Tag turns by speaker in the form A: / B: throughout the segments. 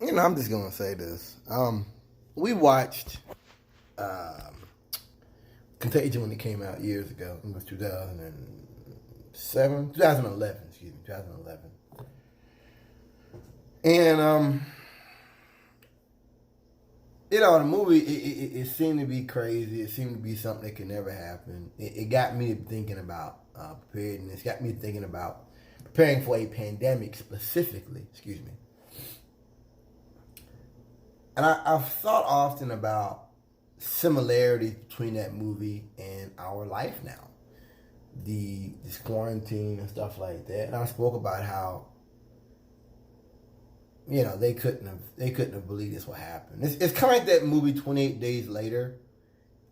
A: I'm just gonna say this. We watched Contagion when it came out years ago. It was 2007, 2011. Excuse me, 2011. And the movie it seemed to be crazy. It seemed to be something that could never happen. It got me thinking about preparedness. Got me thinking about preparing for a pandemic specifically. Excuse me. And I've thought often about similarities between that movie and our life now. This quarantine and stuff like that. And I spoke about how they couldn't have believed this would happen. It's kind of like that movie 28 Days Later.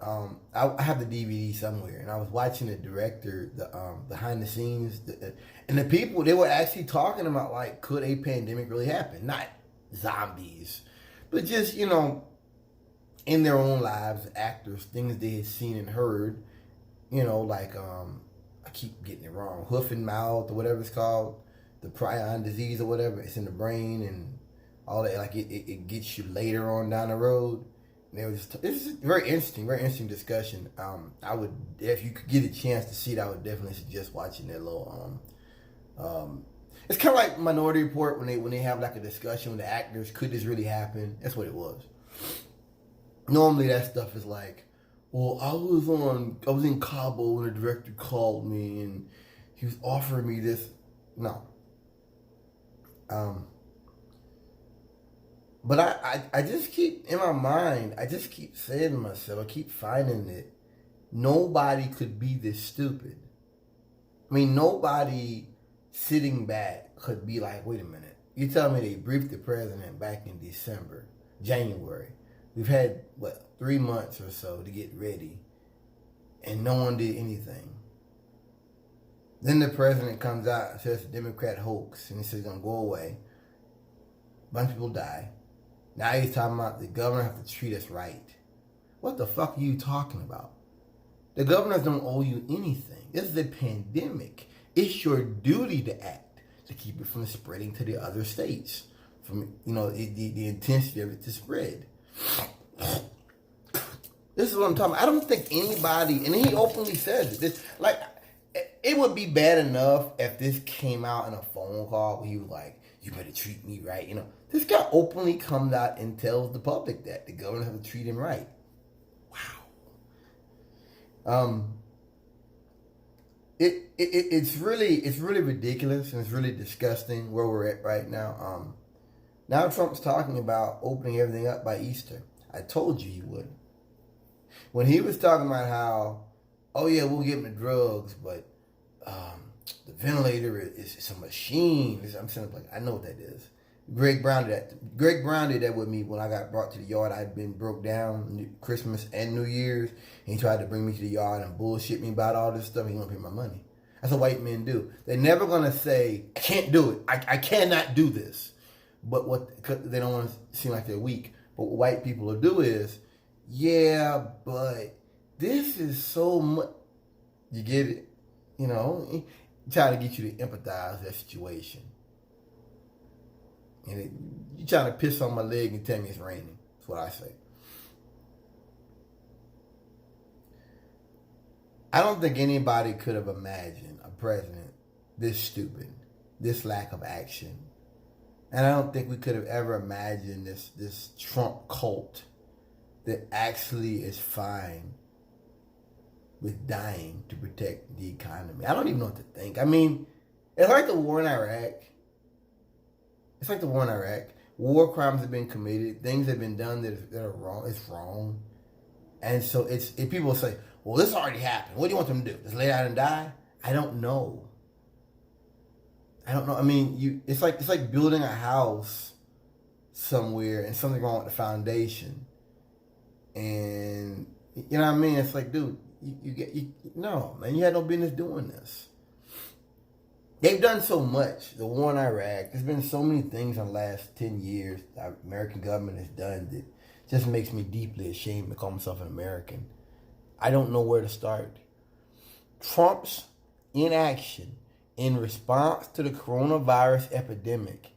A: I have the DVD somewhere, and I was watching the director, the behind the scenes, and the people, they were actually talking about, like, could a pandemic really happen? Not zombies, but just, in their own lives, actors, things they had seen and heard, like, I keep getting it wrong, hoof and mouth or whatever it's called, the prion disease or whatever, it's in the brain and all that, like it gets you later on down the road. And it's a very interesting discussion. I would, if you could get a chance to see it, I would definitely suggest watching that little, it's kind of like Minority Report when they have like a discussion with the actors, could this really happen? That's what it was. Normally that stuff is like, well, I was in Cabo when the director called me and he was offering me this. No. But I just keep, in my mind, I just keep saying to myself, I keep finding that nobody could be this stupid. I mean, nobody sitting back could be like, wait a minute. You tell me they briefed the president back in January. We've had, 3 months or so to get ready, and no one did anything. Then the president comes out and says it's a Democrat hoax, and he says it's going to go away. A bunch of people die. Now he's talking about the governor have to treat us right. What the fuck are you talking about? The governors don't owe you anything. This is a pandemic. It's your duty to act, to keep it from spreading to the other states, from, the intensity of it to spread. This is what I'm talking about. I don't think anybody, and he openly says it, it would be bad enough if this came out in a phone call where he was like, you better treat me right. This guy openly comes out and tells the public that the governor has to treat him right. Wow. It's really ridiculous, and it's really disgusting where we're at right now. Now Trump's talking about opening everything up by Easter. I told you he would. When he was talking about how, oh yeah, we'll give him the drugs, but the ventilator is a machine. I'm saying, like, I know what that is. Greg Brown did that with me when I got brought to the yard. I'd been broke down Christmas and New Year's, and he tried to bring me to the yard and bullshit me about all this stuff. He won't pay my money. That's what white men do. They're never gonna say, I can't do it. I cannot do this. But cause they don't want to seem like they're weak. But what white people will do is, yeah, but this is so much. You get it? Trying to get you to empathize with that situation. And you trying to piss on my leg and tell me it's raining. That's what I say. I don't think anybody could have imagined a president this stupid, this lack of action. And I don't think we could have ever imagined this Trump cult that actually is fine with dying to protect the economy. I don't even know what to think. I mean, it's like the war in Iraq. War crimes have been committed. Things have been done that are wrong. It's wrong. And so if people say, well, this already happened. What do you want them to do? Just lay down and die? I don't know. I mean, it's like building a house somewhere and something wrong with the foundation. And, you know what I mean? It's like, dude, no, man, you had no business doing this. They've done so much. The war in Iraq, there's been so many things in the last 10 years the American government has done that just makes me deeply ashamed to call myself an American. I don't know where to start. Trump's inaction in response to the coronavirus epidemic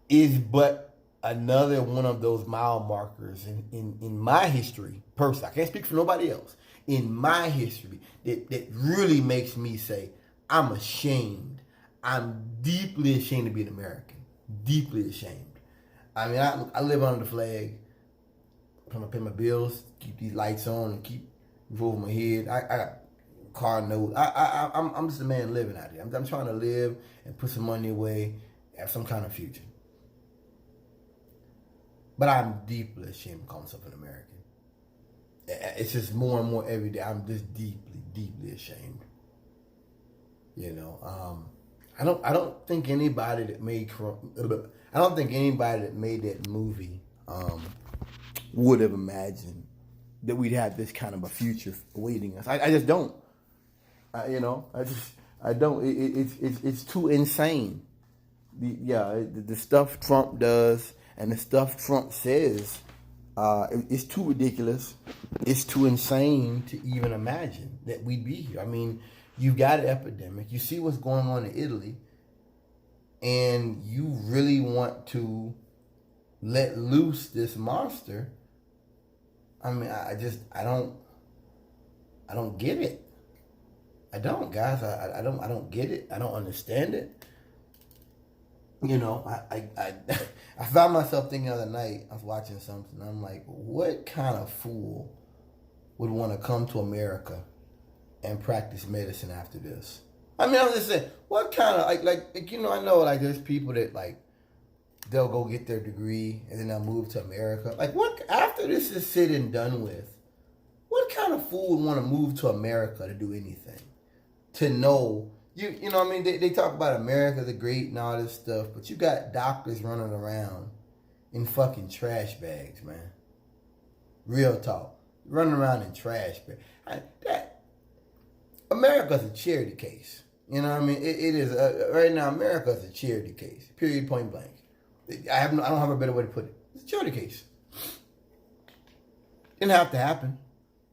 A: is but another one of those mile markers in my history, personally. I can't speak for nobody else. In my history, that really makes me say, I'm ashamed. I'm deeply ashamed to be an American. Deeply ashamed. I mean, I live under the flag. I'm trying to pay my bills, keep these lights on, and keep roof over my head. I got car note. I'm just a man living out here. I'm trying to live and put some money away, have some kind of future. But I'm deeply ashamed of calling myself an American. It's just more and more every day. I'm just deeply, deeply ashamed. You know, I don't think anybody that made that movie would have imagined that we'd have this kind of a future awaiting us. I just don't. I don't. It's too insane. The stuff Trump does and the stuff Trump says, it's too ridiculous. It's too insane to even imagine that we'd be here. I mean, you've got an epidemic. You see what's going on in Italy, and you really want to let loose this monster. I mean, I don't get it. I don't, guys. I don't get it. I don't understand it. You know, I found myself thinking the other night, I was watching something, I'm like, what kind of fool would want to come to America and practice medicine after this? I mean, I'm just saying, what kind of, like you know, I know, like, there's people that, like, they'll go get their degree and then they'll move to America. Like, what, after this is said and done with, what kind of fool would want to move to America to do anything? To know, you know what I mean? They talk about America the Great and all this stuff, but you got doctors running around in fucking trash bags, man. Real talk. Running around in trash bags. America's a charity case. You know what I mean? It is, right now, America's a charity case. Period, point blank. I don't have a better way to put it. It's a charity case. Didn't have to happen.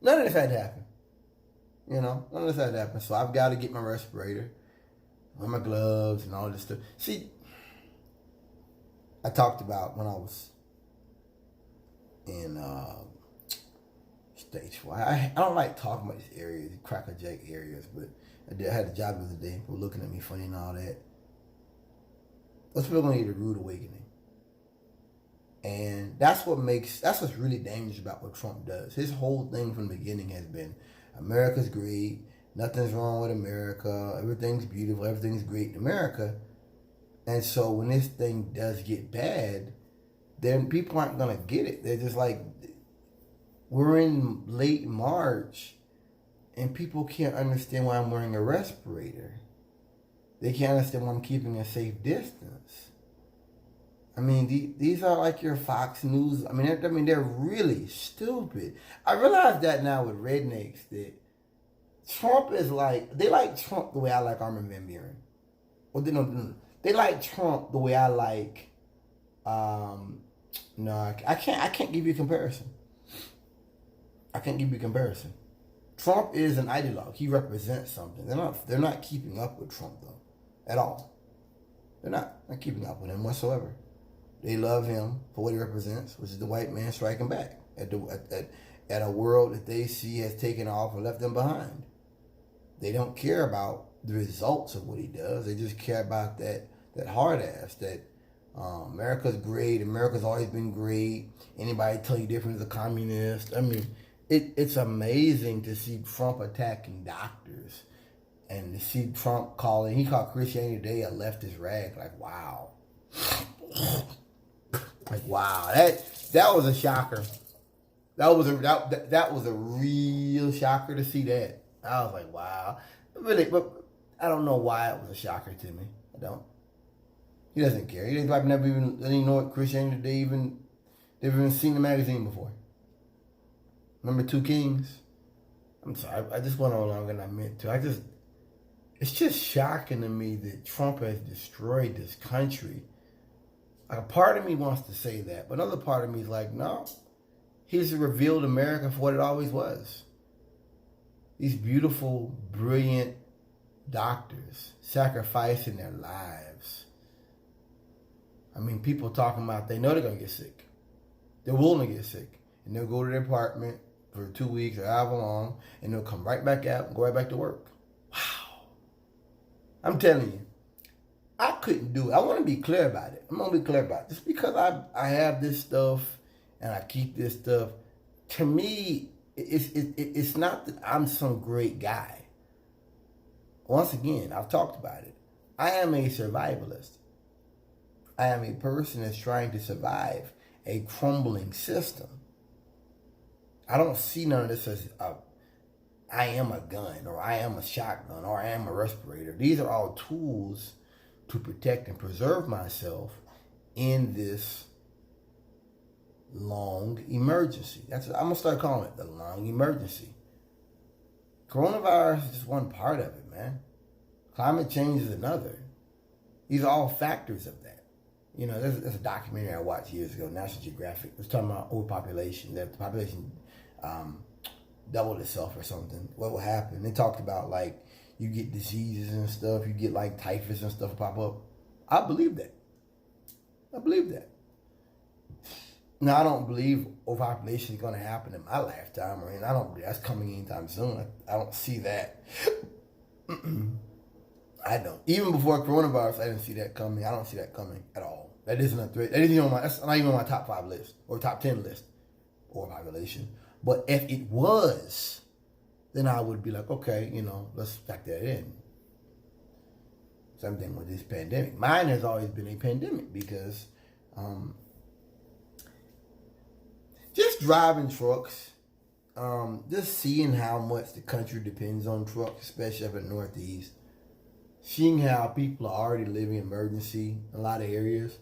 A: None of this had to happen. You know, none of this had to happen. So I've got to get my respirator, wear my gloves, and all this stuff. See, I talked about when I was in stage 4. I don't like talking about these areas, these crackerjack areas, but I had a job the other day. People looking at me funny and all that. Those people are going to get a rude awakening. And that's what's really dangerous about what Trump does. His whole thing from the beginning has been, America's great, nothing's wrong with America, everything's beautiful, everything's great in America. And so when this thing does get bad, then people aren't going to get it. They're just like, we're in late March, and people can't understand why I'm wearing a respirator. They can't understand why I'm keeping a safe distance. I mean, these are like your Fox News. I mean, they're really stupid. I realize that now with rednecks that Trump is like, they like Trump the way I like Armin van Buren. Well, they like Trump the way I like. No, I can't give you a comparison. I can't give you a comparison. Trump is an ideologue. He represents something. They're not keeping up with Trump though, at all. They're not keeping up with him whatsoever. They love him for what he represents, which is the white man striking back at a world that they see has taken off and left them behind. They don't care about the results of what he does. They just care about that hard ass, that America's great, America's always been great. Anybody tell you different is a communist. I mean, it's amazing to see Trump attacking doctors and to see Trump he called Christianity Today a leftist rag. Like, wow. Like, wow, that was a shocker. That was a real shocker to see that. I was like, wow. Really, but I don't know why it was a shocker to me. I don't. He doesn't care. He like never even know what Christianity Today they've even seen the magazine before. Remember Two Kings? I'm sorry, I just went on longer than I meant to. It's just shocking to me that Trump has destroyed this country. Like, a part of me wants to say that, but another part of me is like, no. He's revealed America for what it always was. These beautiful, brilliant doctors sacrificing their lives. I mean, people talking about they know they're going to get sick. They're willing to get sick. And they'll go to their apartment for 2 weeks or however long, and they'll come right back out and go right back to work. Wow. I'm telling you, I couldn't do it. I want to be clear about it. I'm going to be clear about it. Just because I have this stuff and I keep this stuff, to me, it's not that I'm some great guy. Once again, I've talked about it. I am a survivalist. I am a person that's trying to survive a crumbling system. I don't see none of this as I am a gun, or I am a shotgun, or I am a respirator. These are all tools to protect and preserve myself in this long emergency. That's what I'm going to start calling it, the long emergency. Coronavirus is just one part of it, man. Climate change is another. These are all factors of that. You know, there's a documentary I watched years ago, National Geographic. It was talking about overpopulation, that the population doubled itself or something. What will happen? They talked about, like, you get diseases and stuff. You get, like, typhus and stuff pop up. I believe that. I believe that. Now, I don't believe overpopulation is going to happen in my lifetime, or I don't believe that's coming anytime soon. I don't see that. I don't. Even before coronavirus, I didn't see that coming. I don't see that coming at all. That isn't a threat. That's not even on my top 5 list or top 10 list, overpopulation. But if it was, then I would be like, okay, you know, let's factor that in. Same thing with this pandemic. Mine has always been a pandemic because just driving trucks, just seeing how much the country depends on trucks, especially up in the Northeast, seeing how people are already living emergency in a lot of areas,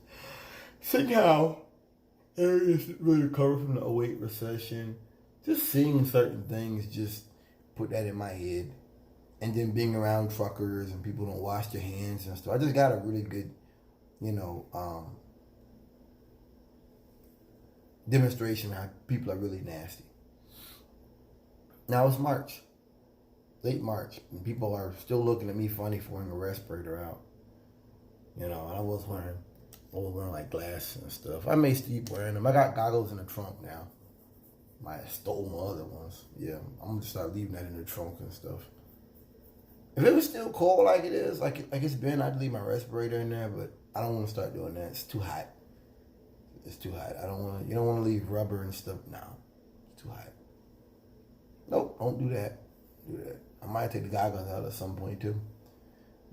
A: seeing how areas really recover from the '08 recession, just seeing certain things just put that in my head. And then being around truckers and people don't wash their hands and stuff. I just got a really good, you know, demonstration how people are really nasty. Now it's March, late March, and people are still looking at me funny for wearing a respirator out. You know, I was wearing like glasses and stuff. I may keep wearing them. I got goggles in the trunk now. I stole my other ones. Yeah, I'm gonna start leaving that in the trunk and stuff. If it was still cold like it is, like it's been, I'd leave my respirator in there, but I don't want to start doing that. It's too hot. It's too hot. You don't want to leave rubber and stuff. No, it's too hot. Nope, don't do that. I might take the goggles out at some point too.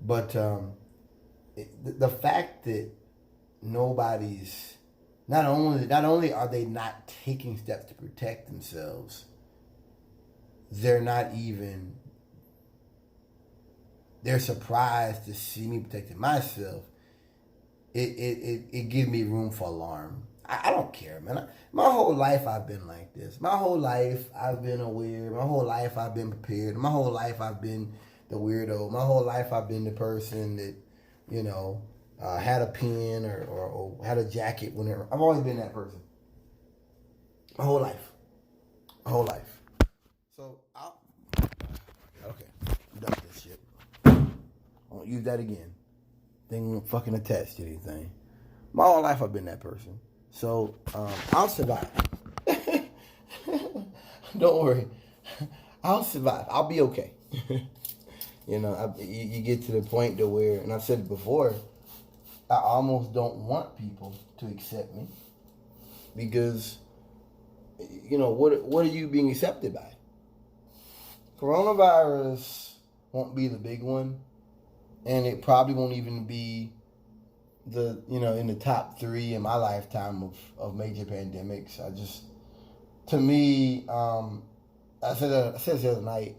A: But the fact that nobody's, not only are they not taking steps to protect themselves, they're surprised to see me protecting myself. It gives me room for alarm. I don't care, man. My whole life I've been like this. My whole life I've been aware. My whole life I've been prepared. My whole life I've been the weirdo. My whole life I've been the person that, you know, had a pen or had a jacket whenever. I've always been that person. My whole life. So, okay, I'm done with this shit. I won't use that again. Thing won't fucking attach to anything. My whole life I've been that person. So, I'll survive. Don't worry. I'll survive. I'll be okay. You know, you get to the point to where, and I've said it before, I almost don't want people to accept me. Because, you know, what are you being accepted by? Coronavirus won't be the big one. And it probably won't even be in the top 3 in my lifetime of major pandemics. To me, I said this the other night,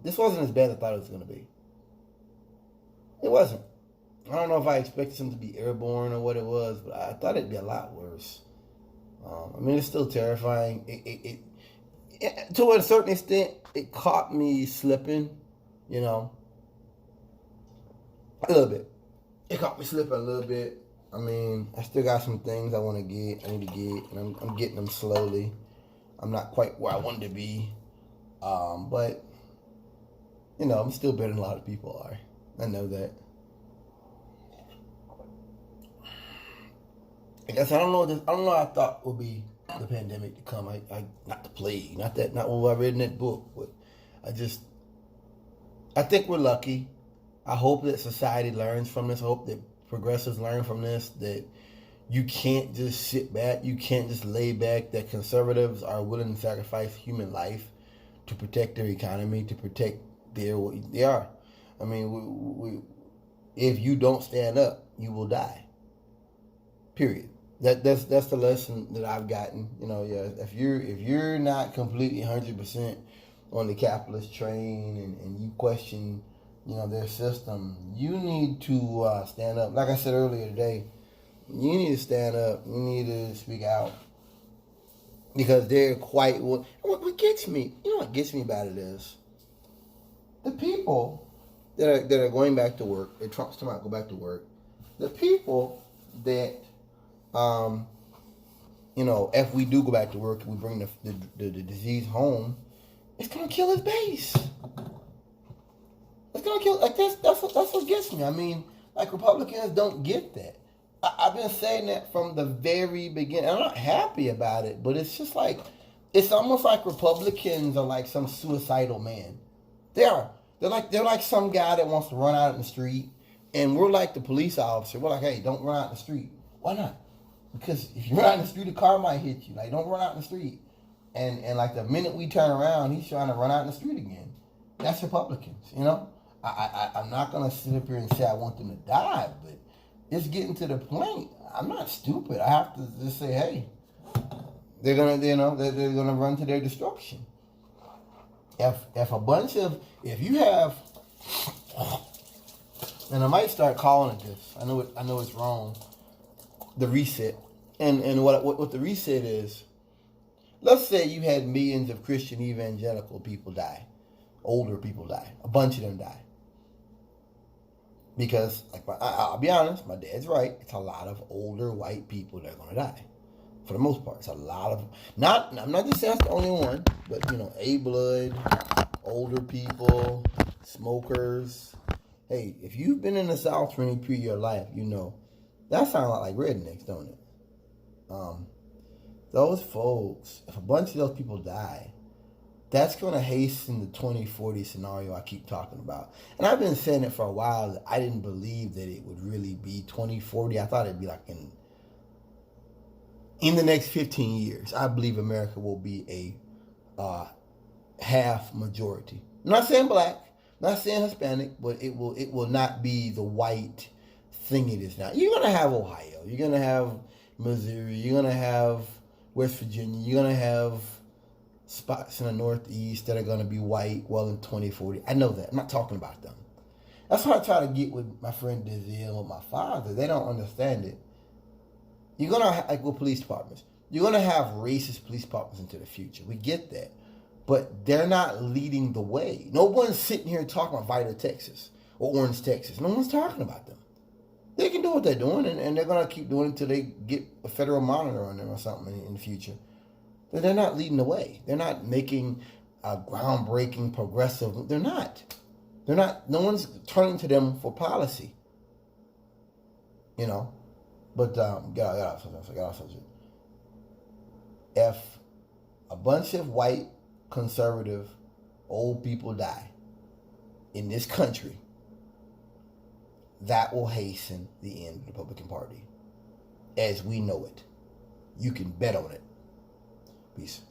A: this wasn't as bad as I thought it was going to be. It wasn't. I don't know if I expected something to be airborne or what it was, but I thought it'd be a lot worse. I mean, it's still terrifying. It to a certain extent, it caught me slipping, you know. A little bit. It caught me slipping a little bit. I mean, I still got some things I need to get, and I'm getting them slowly. I'm not quite where I wanted to be. But, you know, I'm still better than a lot of people are. I know that. I guess I don't know. I don't know. I thought would be the pandemic to come. Not the plague. Not what I read in that book. But I think we're lucky. I hope that society learns from this. I hope that progressives learn from this. That you can't just sit back. You can't just lay back. That conservatives are willing to sacrifice human life to protect their economy, to protect they are. I mean, if you don't stand up, you will die. Period. That's the lesson that I've gotten. If you're not completely 100% on the capitalist train and you question, their system, you need to stand up. Like I said earlier today, you need to stand up. You need to speak out because they're quite. What gets me, what gets me about it is the people that are going back to work. That Trump's talking about go back to work. The people that if we do go back to work, we bring the disease home. It's gonna kill his base. It's gonna kill. That's what gets me. I mean, Republicans don't get that. I've been saying that from the very beginning. I'm not happy about it, but it's just it's almost like Republicans are like some suicidal man. They are. They're like some guy that wants to run out in the street, and we're like the police officer. We're like, hey, don't run out in the street. Why not? Because if you run out in the street, a car might hit you. Don't run out in the street. And the minute we turn around, he's trying to run out in the street again. That's Republicans, I'm not going to sit up here and say I want them to die, but it's getting to the point. I'm not stupid. I have to just say, hey, they're going to run to their destruction. If you have, and I might start calling it this. I know it's wrong. The reset, and what the reset is. Let's say you had millions of Christian evangelical people die, older people die, a bunch of them die. Because I'll be honest, my dad's right. It's a lot of older white people that are going to die. For the most part, it's a lot of I'm not just saying that's the only one, but A-blood, older people, smokers. Hey, if you've been in the South for any period of your life, that sounds a lot like rednecks, don't it? Those folks, if a bunch of those people die, that's going to hasten the 2040 scenario I keep talking about. And I've been saying it for a while. That I didn't believe that it would really be 2040. I thought it'd be in the next 15 years. I believe America will be a half majority. I'm not saying black, not saying Hispanic, but it will not be the white thing it is now. You're going to have Ohio. You're going to have Missouri. You're going to have West Virginia. You're going to have spots in the Northeast that are going to be white well in 2040. I know that. I'm not talking about them. That's what I try to get with my friend Denzel and with my father. They don't understand it. You're going to, with police departments, you're going to have racist police departments into the future. We get that. But they're not leading the way. No one's sitting here talking about Vida, Texas or Orange, Texas. No one's talking about them. They can do what they're doing, and they're going to keep doing it until they get a federal monitor on them or something in the future. But they're not leading the way. They're not making a groundbreaking, progressive. They're not. No one's turning to them for policy. But get off subject. If a bunch of white, conservative, old people die in this country, that will hasten the end of the Republican Party as we know it. You can bet on it. Peace.